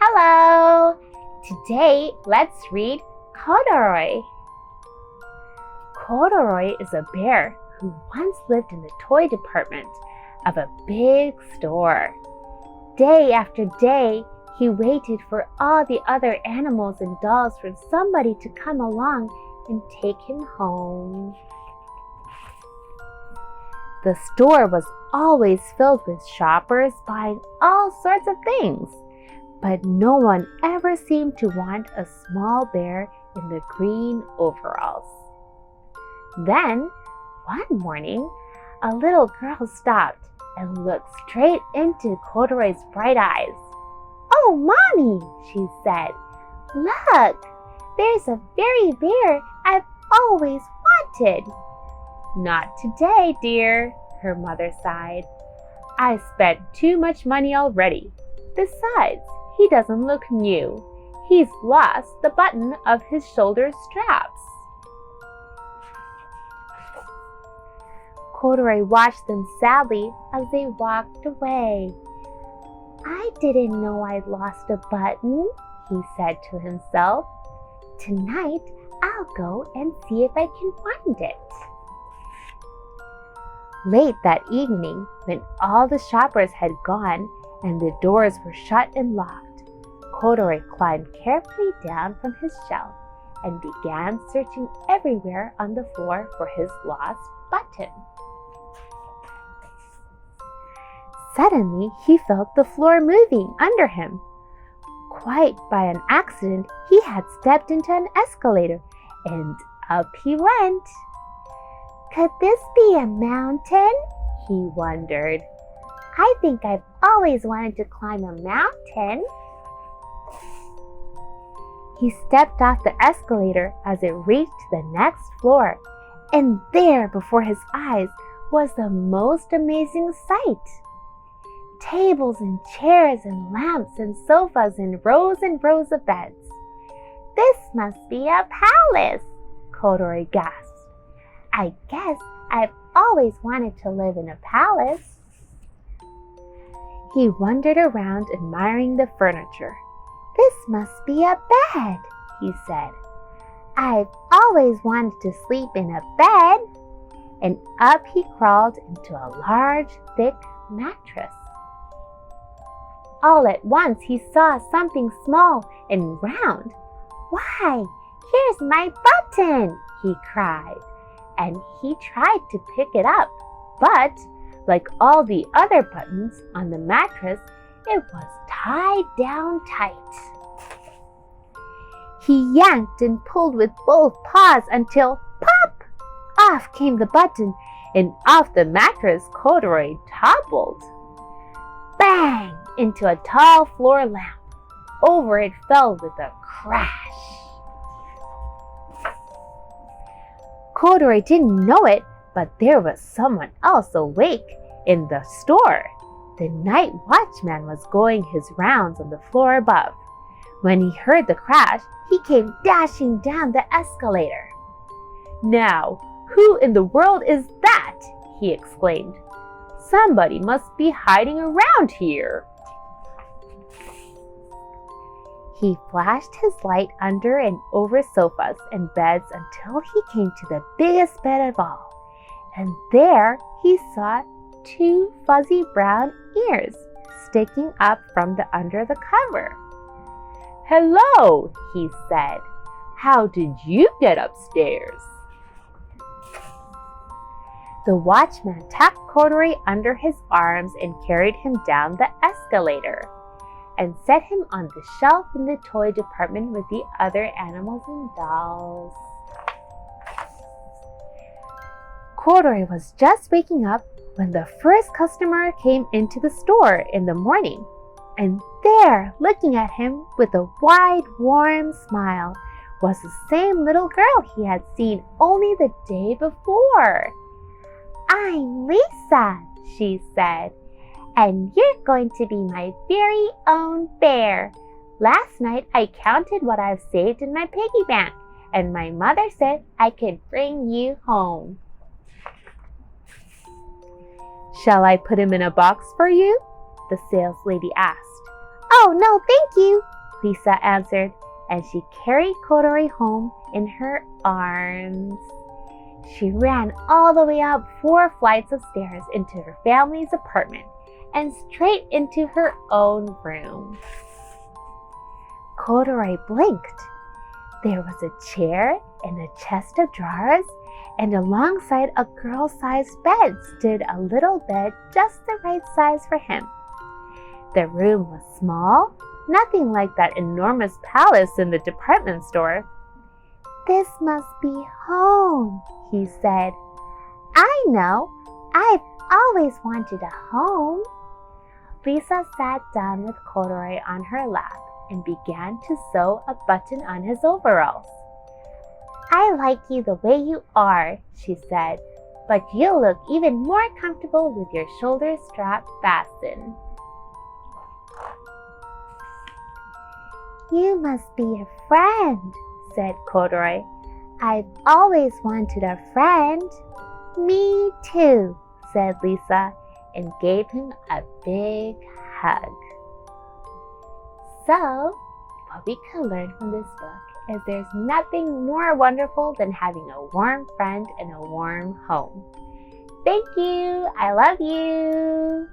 Hello! Today, let's read Corduroy. Corduroy is a bear who once lived in the toy department of a big store. Day after day, he waited for all the other animals and dolls for somebody to come along and take him home. The store was always filled with shoppers buying all sorts of things, but no one ever seemed to want a small bear in the green overalls. Then, one morning, a little girl stopped and looked straight into Corduroy's bright eyes. "Oh, Mommy," she said, "look, there's a very bear I've always wanted." "Not today, dear," her mother sighed. "I spent too much money already. Besides, he doesn't look new. He's lost the button of his shoulder straps." Corduroy watched them sadly as they walked away. "I didn't know I'd lost a button," he said to himself. "Tonight, I'll go and see if I can find it." Late that evening, when all the shoppers had gone and the doors were shut and locked, Corduroy climbed carefully down from his shelf and began searching everywhere on the floor for his lost button. Suddenly, he felt the floor moving under him. Quite by an accident, he had stepped into an escalator, and up he went. Could this be a mountain? He wondered. I think I've always wanted to climb a mountain. He stepped off the escalator as it reached the next floor, and there before his eyes was the most amazing sight. Tables and chairs and lamps and sofas and rows of beds. "This must be a palace," Corduroy gasped. "I guess I've always wanted to live in a palace." He wandered around admiring the furniture. "This must be a bed," he said. "I've always wanted to sleep in a bed." And up he crawled into a large, thick mattress. All at once he saw something small and round. "Why, here's my button!" he cried. And he tried to pick it up, but like all the other buttons on the mattress, it was tied down tight. He yanked and pulled with both paws until pop! Off came the button, and off the mattress Corduroy toppled. Bang! Into a tall floor lamp. Over it fell with a crash. Corduroy didn't know it, but there was someone else awake in the store. The night watchman was going his rounds on the floor above. When he heard the crash, he came dashing down the escalator. "Now, who in the world is that?" he exclaimed. "Somebody must be hiding around here." He flashed his light under and over sofas and beds until he came to the biggest bed of all. And there he saw 2 fuzzy brown ears sticking up from under the cover. "Hello," he said. "How did you get upstairs?" The watchman tucked Corduroy under his arms and carried him down the escalator and set him on the shelf in the toy department with the other animals and dolls. Corduroy was just waking up when the first customer came into the store in the morning. And there, looking at him with a wide, warm smile, was the same little girl he had seen only the day before. "I'm Lisa," she said. "And you're going to be my very own bear. Last night I counted what I've saved in my piggy bank, and my mother said I could bring you home." "Shall I put him in a box for you?" the saleslady asked. "Oh, no, thank you," Lisa answered, and she carried corduroy home in her arms. She ran all the way up 4 flights of stairs into her family's apartment and straight into her own room. Corduroy blinked. There was a chair and a chest of drawers, and alongside a girl-sized bed stood a little bed just the right size for him. The room was small, nothing like that enormous palace in the department store. "This must be home," he said. "I know. I've always wanted a home." Lisa sat down with Corduroy on her lap and began to sew a button on his overalls. "I like you the way you are," she said, "but you look even more comfortable with your shoulder strap fastened." "You must be a friend," said Corduroy. "I've always wanted a friend." "Me too," said Lisa, and gave him a big hug. So, what we can learn from this book is there's nothing more wonderful than having a warm friend and a warm home. Thank you. I love you.